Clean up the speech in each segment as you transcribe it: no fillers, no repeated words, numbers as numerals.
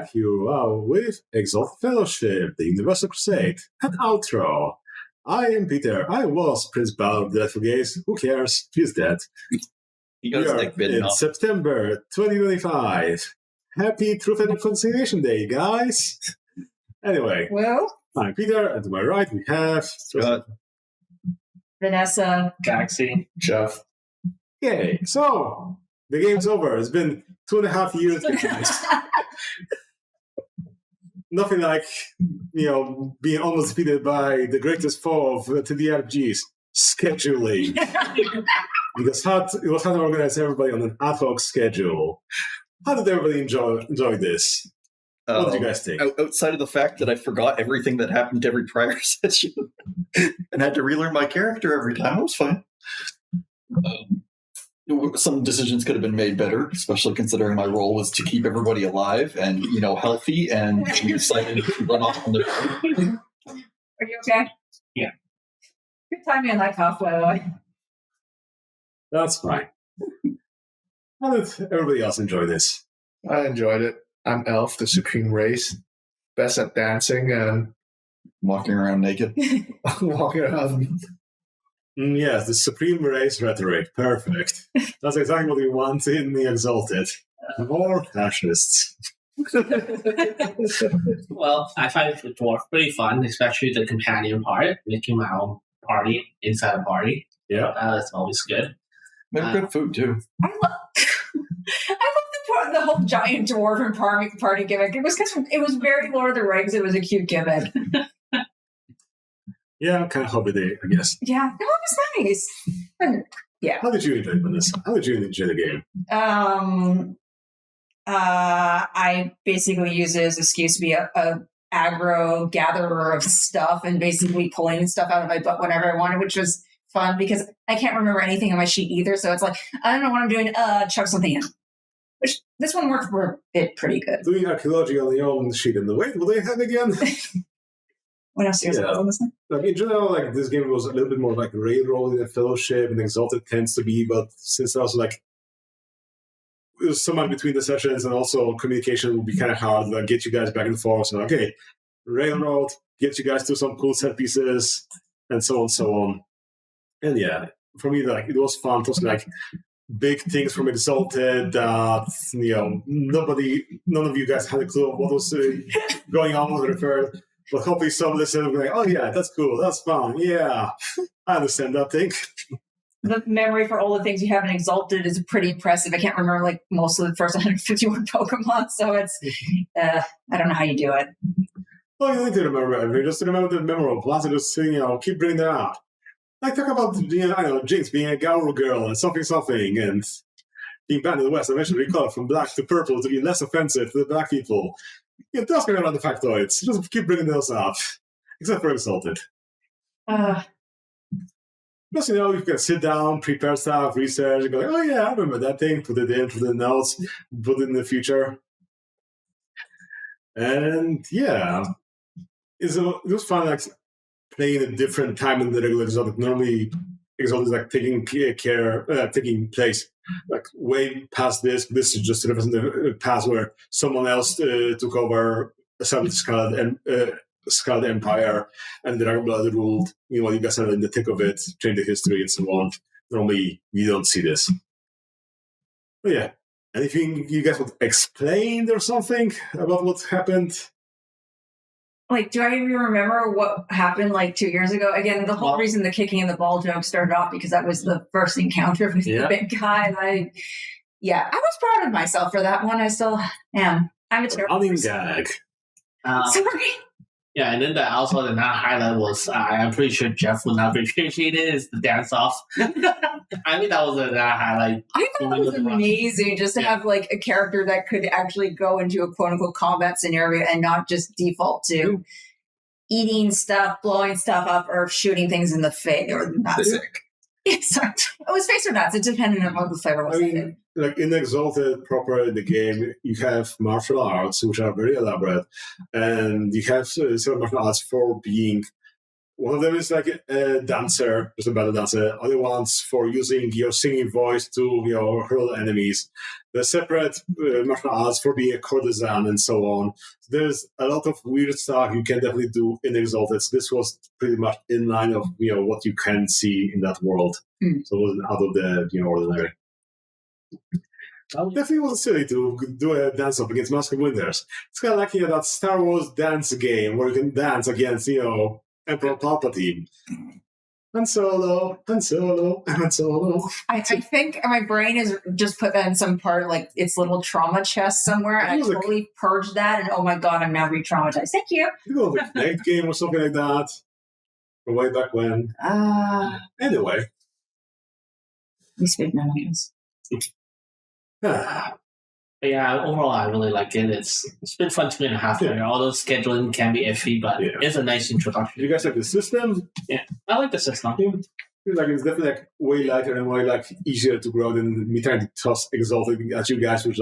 back here with Exalted Fellowship, the Universal Crusade, an outro. I am Peter. I was Prince Bal of the Delightful Gaze. Who cares? He's dead. He got his neck bitten off. September 2025. Happy Truth and Reconciliation Day, guys. Anyway, Well, I'm Peter, and to my right we have Scott. Vanessa. Galaxy. Jeff. Yay. So, the game's over. It's been 2.5 years, guys. Nothing like, being almost defeated by the greatest foe of TDRGs, scheduling. Because it was hard to organize everybody on an ad hoc schedule. How did everybody enjoy this? What did you guys think? Outside of the fact that I forgot everything that happened every prior session and had to relearn my character every time, it was fine. Some decisions could have been made better, especially considering my role was to keep everybody alive and, healthy and excited to run off on their own. Are you okay? Yeah. Good timing on that cough, by the way. That's fine. How did everybody else enjoy this? I enjoyed it. I'm Elf, the supreme race. Best at dancing and Walking around naked. walking around. Yes, the supreme race rhetoric. Perfect. That's exactly what we want in the Exalted. More fascists. Well, I find the dwarf pretty fun, especially the companion part, making my own party inside a party. Yeah. That's always good. Made good food, too. I love the whole giant dwarven party gimmick. It was very Lord of the Rings. It was a cute gimmick. Yeah, kind of hobby day, I guess. Yeah, it was nice. And, yeah. How did you enjoy this? How did you enjoy the game? I basically use it as an excuse to be a aggro gatherer of stuff and basically pulling stuff out of my butt whenever I wanted, which was fun because I can't remember anything on my sheet either. So it's like, I don't know what I'm doing. Chuck something in. Which this one worked for a bit pretty good. Doing archaeology on your own sheet in the way, what do you have again? What else is Like in general, like this game was a little bit more like railroading than Fellowship, and Exalted tends to be. But since I was like, it was someone between the sessions, and also communication would be kind of hard. Like get you guys back and forth. So okay, railroad, get you guys to some cool set pieces, and so on, and so on. And yeah, for me, like it was fun. It was like big things from Exalted that none of you guys had a clue of what was going on with Refer. But hopefully some listeners will be like, oh yeah, that's cool, that's fun, yeah. I understand that thing. The memory for all the things you have in Exalted is pretty impressive. I can't remember like most of the first 151 Pokemon, so it's, I don't know how you do it. Well, you need to remember everything, just remember the memorable plans and just, keep bringing them up. Like talk about, Jinx being a Gauru girl and something, and being banned in the West, eventually recolored from black to purple to be less offensive to the black people. Yeah, that's going around the factoids. Just keep bringing those up. Except for Exalted. Plus, you can sit down, prepare stuff, research, and go like, oh yeah, I remember that thing, put it in, put it in notes, put it in the future. And yeah, it was fun, like, playing a different time in the regular Exalted. Normally, Exalted is like taking place like way past this. This is just to represent the past where someone else took over, established Scarlet Empire, and the Dragonblood ruled. You guys are in the thick of it, change the history and so on. Normally, you don't see this. But yeah, anything you guys would explain or something about what happened? Like, do I even remember what happened like 2 years ago? Again, the whole reason the kicking in the ball joke started off because that was the first encounter with the big guy. And I was proud of myself for that one. I still am. I'm a terrible person. Gag. Sorry. Yeah, and then also the non-highlight was, I'm pretty sure Jeff would not appreciate it, is the dance-off. I think that was a highlight. I thought it was amazing just to have like a character that could actually go into a quote-unquote combat scenario and not just default to eating stuff, blowing stuff up, or shooting things in the face or nuts. Yeah, sorry. It was face or nuts. It depended on what the flavor was. Like in Exalted proper in the game, you have martial arts, which are very elaborate, and you have several martial arts for being One of them is like a dancer, just a battle dancer. Other ones for using your singing voice to hurl enemies. There's separate martial arts for being a courtesan and so on. There's a lot of weird stuff you can definitely do in Exalted. So this was pretty much in line of what you can see in that world. So it wasn't out of the ordinary. Definitely wasn't silly to do a dance up against Mask of Winters. It's kind of like that Star Wars dance game where you can dance against Emperor Palpatine. Han Solo. I think my brain has just put that in some part, like its little trauma chest somewhere, and I totally purged that, and oh my god, I'm now re-traumatized. Thank you. It was a Kinect game or something like that. From way back when. Anyway. We speak memories. Yeah, overall, I really like it. It's been fun 2.5 years. Although scheduling can be iffy, but it's a nice introduction. You guys like the system? Yeah, I like the system. It's definitely way lighter and way easier to grow than me trying to toss Exalted at you guys, which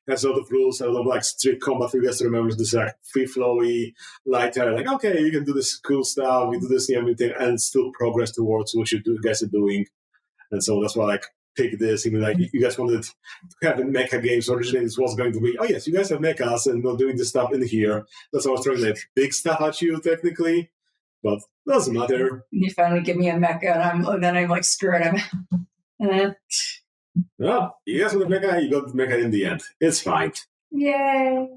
has a lot of rules, a lot of strict combat for you guys to remember. This free flowy, lighter. Okay, you can do this cool stuff, you do this and everything, and still progress towards what you guys are doing. And so that's why pick this. Even you guys wanted to have a mecha game, so originally this was going to be, oh yes, you guys have mechas and we're doing this stuff in here. That's why I was throwing big stuff at you technically, but doesn't matter. You finally give me a mecha, and then I'm like, screw it. Well, you guys want the mecha, you got the mecha in the end. It's fine. Yay.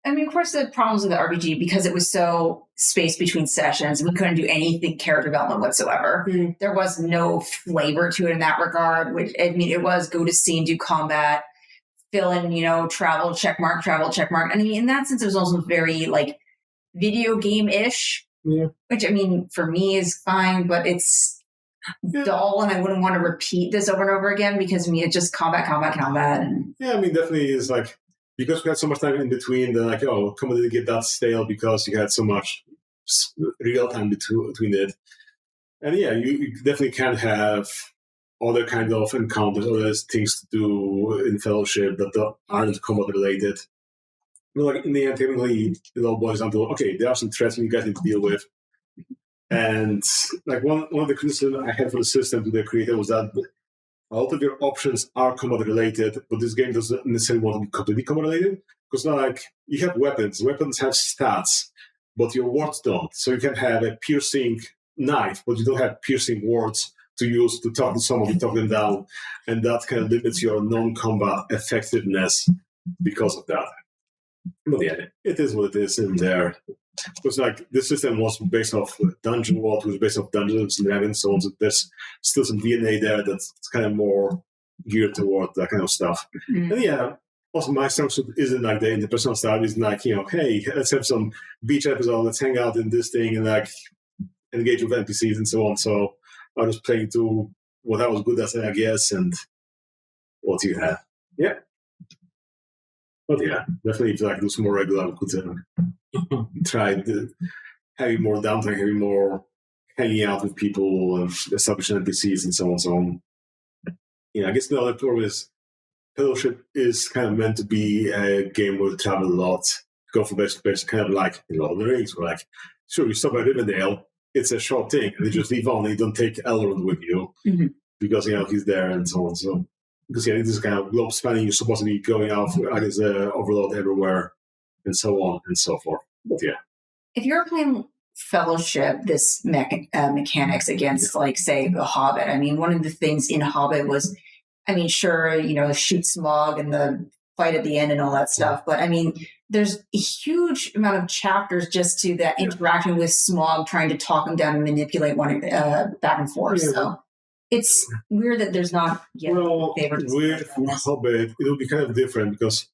I mean, of course, the problems with the RPG, because it was so spaced between sessions, we couldn't do anything character development whatsoever. There was no flavor to it in that regard. Which, I mean, it was go to scene, do combat, fill in, travel, check mark. And I mean, in that sense, it was also very video game-ish, which I mean, for me is fine, but it's dull, and I wouldn't want to repeat this over and over again because it's just combat. And yeah, I mean, definitely is because we had so much time in between, then come on, didn't get that stale because you had so much real time between it. And yeah, you definitely can have other kind of encounters, other things to do in Fellowship that aren't combat related. In the end, technically, it all boils down to, okay, there are some threats you guys need to deal with. And one of the criticisms I had for the system to the creator was that a lot of your options are combat related, but this game doesn't necessarily want to be completely combat related. Because you have weapons. Weapons have stats, but your words don't. So you can have a piercing knife, but you don't have piercing words to use to talk to someone, to talk them down. And that kind of limits your non-combat effectiveness because of that. But yeah, it is what it is in there. Because this system was based off Dungeon World, was based off Dungeons and Dragons, so there's still some DNA there that's kind of more geared toward that kind of stuff. And yeah, also my strong suit isn't the interpersonal stuff. It's hey, let's have some beach episode, let's hang out in this thing and engage with NPCs and so on. So I was playing to what I was good at, I guess, and what you have. Yeah. But yeah, definitely if do some more regular, we could try having more downtime, having more hanging out with people, and establishing NPCs and so on and so on. Yeah, I guess the other problem is Fellowship is kind of meant to be a game where you travel a lot, go from base to base, kind of like in Lord of the Rings, where sure, you stop at Rivendell, it's a short thing, and you just leave on, and you don't take Elrond with you, because he's there and so on. So because this is kind of globe spanning, you're supposed to be going out as an overload everywhere, and so on and so forth. But yeah, if you're playing Fellowship, this mechanics against, say, The Hobbit. I mean, one of the things in Hobbit was, I mean, sure, shoot Smaug and the fight at the end and all that stuff, but I mean, there's a huge amount of chapters just to that interaction with Smaug, trying to talk him down and manipulate one back and forth. Yeah. So it's weird that there's not yet favoritism. With Hobbit, it will be kind of different because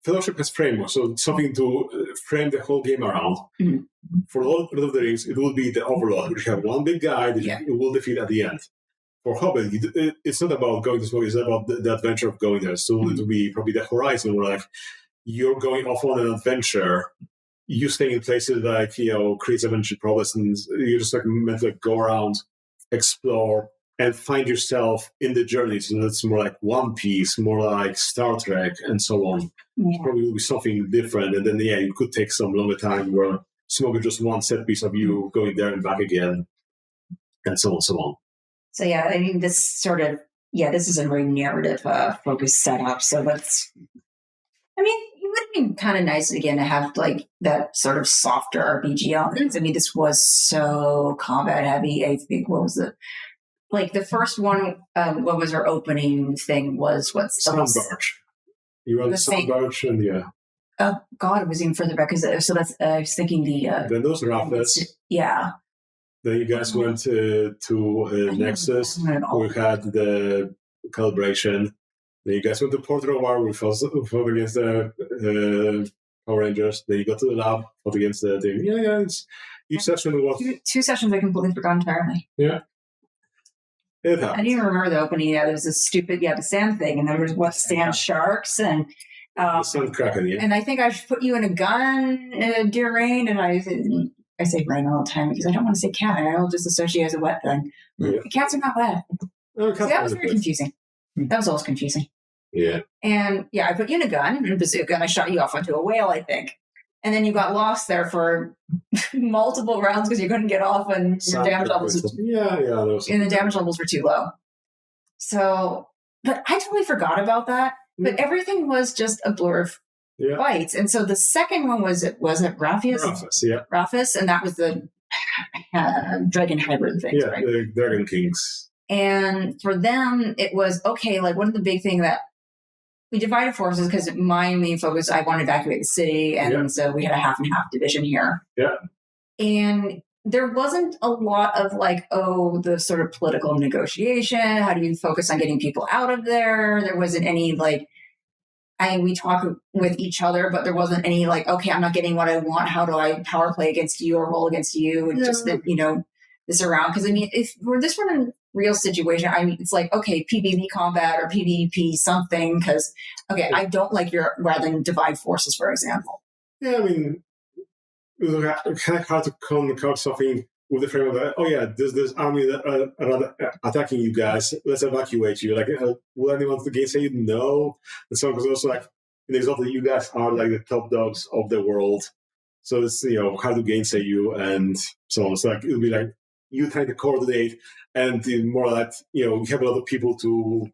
Fellowship has framework, so something to frame the whole game around. For Lord of the Rings, it will be the Overlord, which have one big guy that you will defeat at the end. For Hobbit, it's not about going to Smaug, it's about the adventure of going there. So it will be probably the horizon where you're going off on an adventure, you stay in places creates adventure problems, and you're just meant to go around, explore, and find yourself in the journey. So that's more like One Piece, more like Star Trek, and so on. Probably will be something different. And then, you could take some longer time where smoke just one set piece of you going there and back again, and so on and so on. So yeah, I mean, this sort of, this is a very narrative focused setup. So that's, I mean, it would have been kind of nice again to have like that sort of softer RPG elements. I mean, this was so combat heavy. I think, what was it? Like the first one, what was our opening thing was what's Sound barge. You run the sound barge, and oh God, it was even further back because so that's I was thinking then those rapids. Yeah. Then you guys went to Nexus, where we had the calibration. Then you guys went to Port Rovar, we fought against the Power Rangers. Then you got to the lab, fought against the thing. Yeah. Each session was... Two sessions I completely forgot entirely. Yeah. It happened. I didn't even remember the opening. Yeah, there was a stupid, the sand thing, and there was sand sharks, and... the sand kraken, yeah. And I think I should put you in a gun, dear Rain, and I say rain all the time because I don't want to say cat. I'll just associate it as a wet thing. Yeah. Cats are not wet. Oh, so that was very confusing. That was always confusing. Yeah. And I put you in a gun, and a bazooka, and I shot you off onto a whale, I think. And then you got lost there for multiple rounds because you couldn't get off, and your damage levels. And the damage levels were too low. So, but I totally forgot about that. But everything was just a blur of fights. And so the second one was it Raphaeus? Raphaeus, yeah. Raphaeus, and that was the dragon hybrid thing, right? The Dragon Kings. And for them, it was, okay, like one of the big things that we divided forces because my main focus, I wanted to evacuate the city. And so we had a half and half division here. Yeah. And there wasn't a lot of like, the sort of political negotiation. How do you focus on getting people out of there? There wasn't any like, we talk with each other, but there wasn't any like, okay, I'm not getting what I want. How do I power play against you or roll against you? And just that, this around. Because I mean, if this were a real situation, I mean, it's like, okay, PvP combat or PvP something. Because, okay, I don't like rather than divide forces, for example. Yeah, I mean, it's kind of hard to concoct something with the frame of that. This army that are attacking you guys. Let's evacuate you. Like, will anyone say you no? And so because also like in Exalted, you guys are like the top dogs of the world. So it's hard to gainsay you, and so it's like it'll be like you trying to coordinate, and more like you have a lot of people to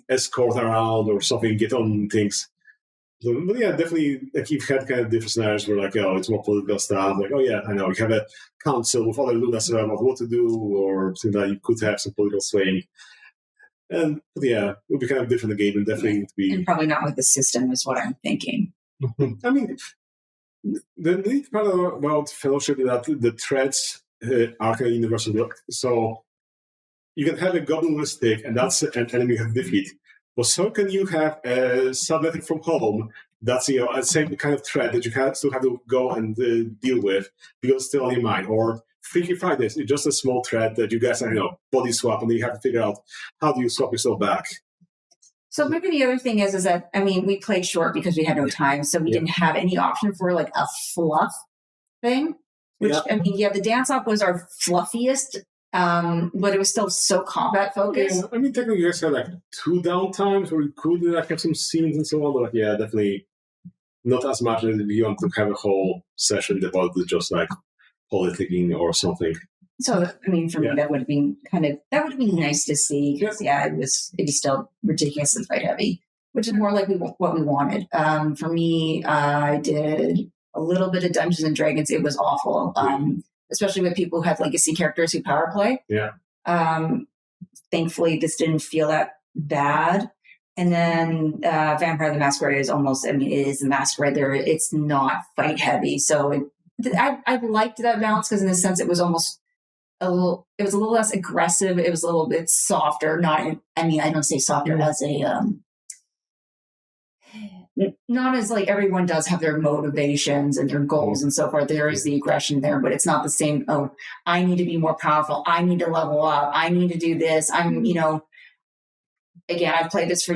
escort around or something, get on things. So, but yeah, definitely, like you've had kind of different scenarios where like, it's more political stuff. Like, I know, you have a council with other Lunas about what to do, or something that you could have some political swaying. But yeah, it would be kind of different again, and definitely to be... And probably not with the system is what I'm thinking. I mean, the neat part about Fellowship is that the threats are kind of universal. So you can have a goblin with a stick, and that's an enemy you have to defeat. But so can you have a subletting from home that's a same kind of threat that you still have to go and deal with because it's still on your mind. Or Freaky Fridays is just a small threat that you guys are body swap, and then you have to figure out how do you swap yourself back. So maybe the other thing is that, I mean, we played short because we had no time, so we didn't have any option for like a fluff thing. Which, I mean, the dance-off was our fluffiest, but it was still so combat-focused. Yeah, I mean, technically you guys had like 2 downtimes where you could have some scenes and so on, but definitely not as much as if you want to have a whole session devoted to just like politicking or something. So, I mean, for me, that would have been nice to see because, it was still ridiculously fight heavy, which is more like what we wanted. For me, I did a little bit of Dungeons and Dragons. It was awful, especially with people who had legacy characters who power play. Yeah. Thankfully, this didn't feel that bad. And then Vampire the Masquerade is almost, it is the Masquerade there. It's not fight heavy. So I liked that balance because in a sense it was almost a little less aggressive. It was a little bit softer. I don't say softer as a, not as like everyone does have their motivations and their goals and so forth. There is the aggression there, but it's not the same. Oh, I need to be more powerful. I need to level up. I need to do this. Again, I've played this for,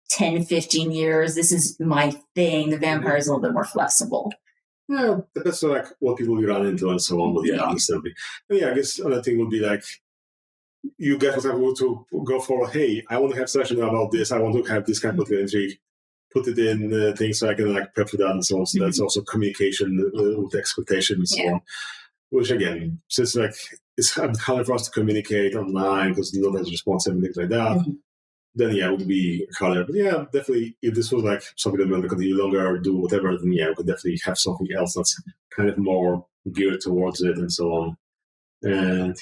10, 15 years. This is my thing. The vampire is a little bit more flexible. Yeah, that's like what people run into and so on. But understandably. I guess another thing would be like, you guys would have to go for, hey, I want to have session about this. I want to have this kind of intrigue. put it in things so I can like prep for that and so on. So that's also communication with expectations. And so on. Which again, since like it's harder for us to communicate online because no one's responsive and things like that, then it would be harder. But yeah, definitely, if this was like something that we want to continue longer or do whatever, then we could definitely have something else that's kind of more geared towards it and so on. And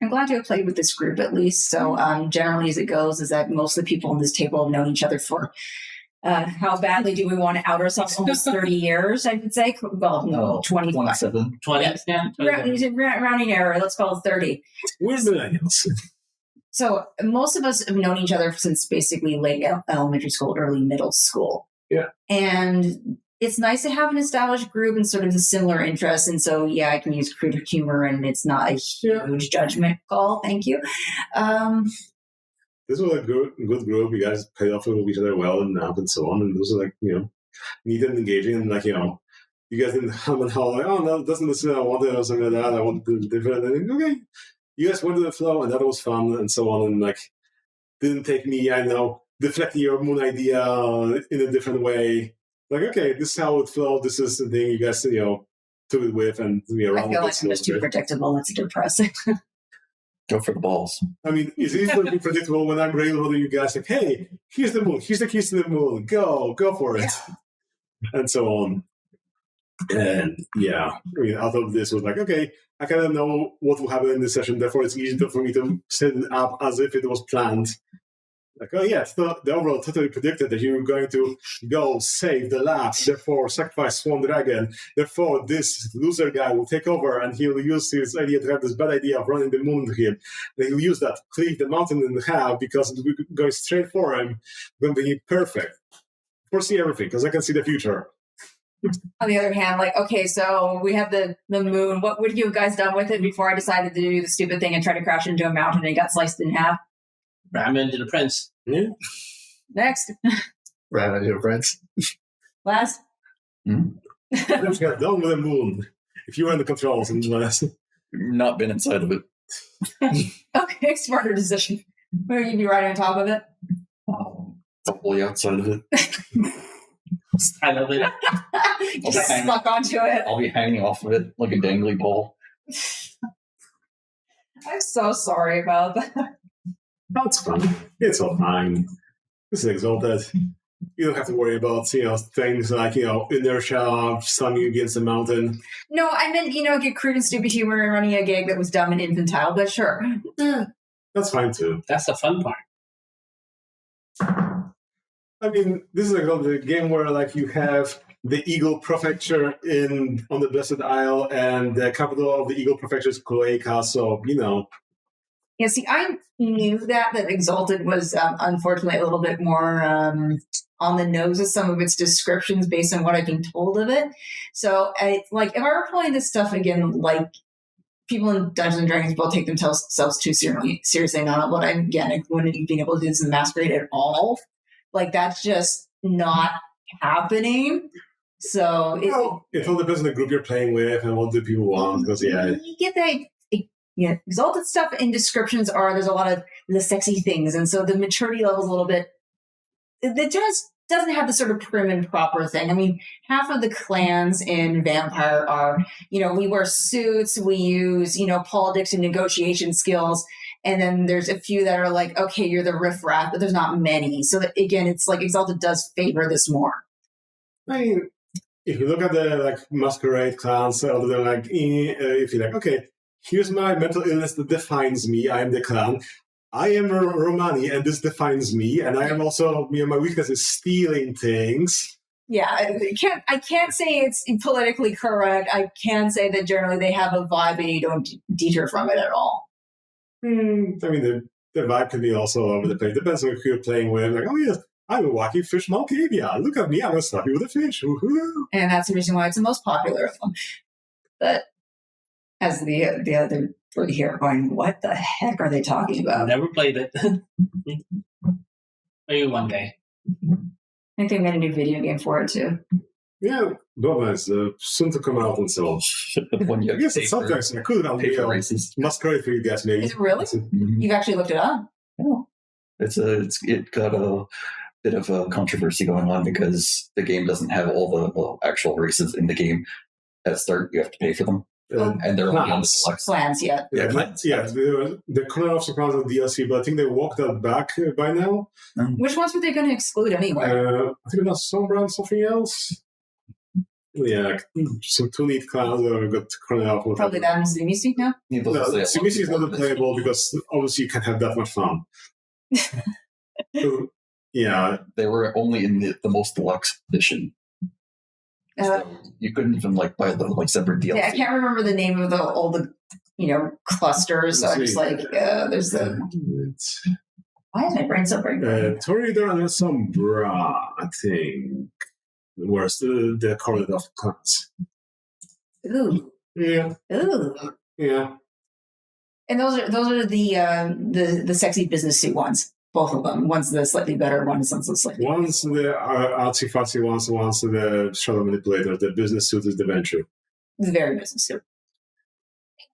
I'm glad to have played with this group at least. So generally as it goes is that most of the people on this table have known each other for how badly do we want to out ourselves? Almost 30 years, I would say. Well, no, 27. 20. Yeah. Rounding error, let's call it 30. where's the millennials? So most of us have known each other since basically late elementary school, early middle school. Yeah. And it's nice to have an established group and sort of a similar interests. And so, I can use crude humor and it's not a huge judgment call. Thank you. This was a good group. You guys played off with each other well and so on. And those are like, neat and engaging. And like, you guys didn't hum and haw like, oh, no, it doesn't listen. I want it or something like that. I want it different. And then, okay. You guys went to the flow and that was fun and so on. And like, didn't take me, deflecting your moon idea in a different way. Like, okay, this is how it flowed. This is the thing you guys, took it with and around. I feel like I'm just too predictable. It's depressing. Go for the balls. I mean, it's easy to be predictable when I'm railroading you guys like, hey, here's the moon, here's the keys to the moon, go for it. And so on. And out of this was like, okay, I kind of know what will happen in this session, therefore it's easy for me to set it up as if it was planned. Like, oh yeah, the overall totally predicted that you were going to go save the lab, therefore sacrifice Swan Dragon, therefore this loser guy will take over and he'll use his idea to have this bad idea of running the moon to him. And he'll use that, cleave the mountain in half because we're going straight for him, going to be perfect. Foresee everything, because I can see the future. On the other hand, like, okay, so we have the moon. What would you have guys done with it before I decided to do the stupid thing and try to crash into a mountain and it got sliced in half? Ram into the prince. Yeah. Next. Ram into the prince. Last. Let's get done with the moon. If you were in the controls and Not been inside of it. Okay, smarter decision. Where you'd be right on top of it? Probably outside of it. I love it. Just stuck onto it. I'll be hanging off of it like a dangly ball. I'm so sorry about that. that's fun. It's all fine. This is Exalted. You don't have to worry about, things like, inertia, slamming against the mountain. No, I meant, get crude and stupid humor and running a gag that was dumb and infantile, but sure. That's fine too. That's the fun part. I mean, this is a game where like you have the Eagle Prefecture on the Blessed Isle, and the capital of the Eagle Prefecture is Cloaca. So Yeah, see, I knew that Exalted was unfortunately a little bit more on the nose of some of its descriptions based on what I've been told of it. So, if I were playing this stuff again, like people in Dungeons and Dragons will take themselves too seriously, not but I wouldn't be able to do this in Masquerade at all. Like, that's just not happening. So it all depends on the group you're playing with and what do people want. Because you get that. Exalted stuff in descriptions there's a lot of the sexy things, and so the maturity level is a little bit. It just doesn't have the sort of prim and proper thing. I mean, half of the clans in Vampire are, we wear suits, we use, politics and negotiation skills. And then there's a few that are like, okay, you're the riffraff, but there's not many. So that, again, it's like Exalted does favor this more. I mean, if you look at the Masquerade clans, other than if you're like, okay, here's my mental illness that defines me. I am the clan. I am Romani, and this defines me. And I am also, my weakness is stealing things. Yeah, I can't say it's politically correct. I can say that generally they have a vibe and you don't deter from it at all. I mean, the vibe can be also all over the place. Depends on who you're playing with. Like, oh yes, I'm a wacky fish Malkavia. Look at me, I'm a stuffy with a fish. Woo-hoo. And that's the reason why it's the most popular of them. But as the other three here going, what the heck are they talking about? Never played it. Maybe one day. I think they made a new video game for it too. Yeah, Dogma is soon to come out and so on. I guess it's sometimes I could on the Masquerade for you guys, maybe. Is it really? Mm-hmm. You've actually looked it up? Oh. It got bit of a controversy going on because the game doesn't have all the actual races in the game at start. You have to pay for them, and they're only on the Clans. deluxe. Plans, yeah. Yeah, Clans. the Clan of Clans on DLC, but I think they walked that back by now. Which ones were they going to exclude anyway? I think it was Sombra and something else. Yeah, some two neat clans that we've got Clan of. Probably that and Zimisi now. Needless No, to say, CBC is not playable because obviously you can't have that much fun. So, yeah, they were only in the most deluxe edition. So you couldn't even buy the separate DLC. Yeah, I can't remember the name of all the clusters. So I'm just there's the. Why is my brain so brain? Toreador and Sombra, I think, whereas the Cornet of Clans. Ooh, Yeah, ooh. yeah. And those are the sexy business suit ones. Both of them. One's the slightly better. One's the slightly. One's the artsy fartsy ones. One's the shadow manipulator. The business suit is the venture. The very business suit.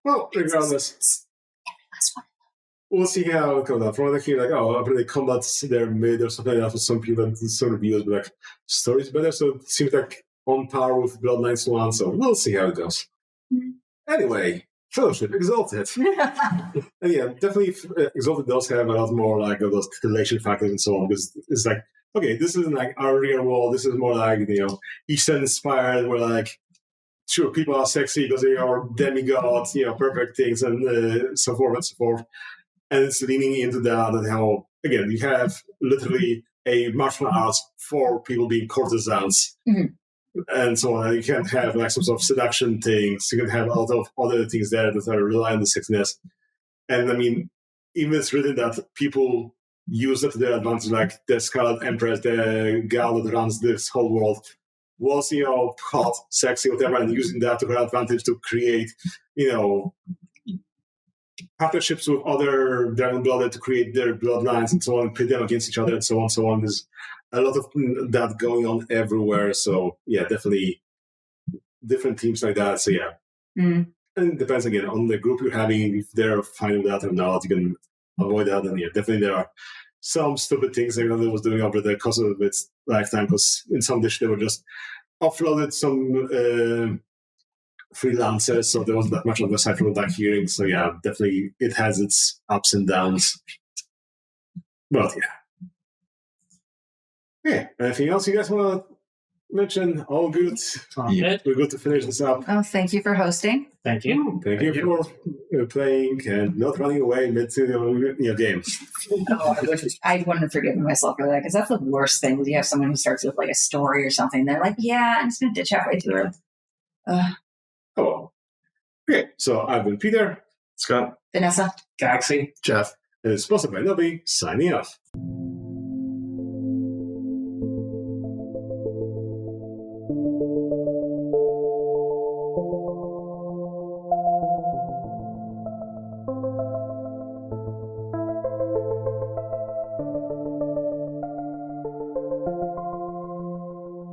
Well, regardless, Last one. we'll see how it comes out. From what I hear, apparently combats they're mid or something like that for some people that some reviews, but story's better. So it seems like on par with Bloodlines 1. So we'll see how it goes. Anyway. Fellowship, Exalted. And yeah, definitely Exalted does have a lot more those titillation factors and so on, because it's okay, this isn't our real world, this is more Eastern inspired, where sure, people are sexy because they are demigods, perfect things and so forth and so forth. And it's leaning into that and how, again, you have literally a martial arts for people being courtesans. Mm-hmm. And so on. You can have some sort of seduction things. You can have a lot of other things there that are rely on the sexiness. And I mean, even it's written that people use that to their advantage, like the Scarlet Empress, the gal that runs this whole world, was hot, sexy, whatever, and using that to her advantage to create, partnerships with other dragon blooded to create their bloodlines and so on, pit them against each other and so on, so on. There's a lot of that going on everywhere. So yeah, definitely different teams like that. So yeah. And it depends again on the group you're having, if they're fine with that or not. You can avoid that. And yeah, definitely there are some stupid things that was doing over the course of its lifetime, because in some dish they were just offloaded some freelancers, so there wasn't that much of a aside from that hearing. So yeah, definitely it has its ups and downs. But yeah. Anything else you guys want to mention? All good. Good. We're good to finish this up. Oh, thank you for hosting. Thank you. Thank you for playing and not running away mid your game. I wouldn't have forgiven myself for that, because that's the worst thing. When you have someone who starts with a story or something, they're like, "Yeah, I'm just going to ditch halfway through." Oh, okay. So I've been Peter, Scott, Vanessa. Galaxy. Jeff. and it's sponsored by Nobby. Signing off.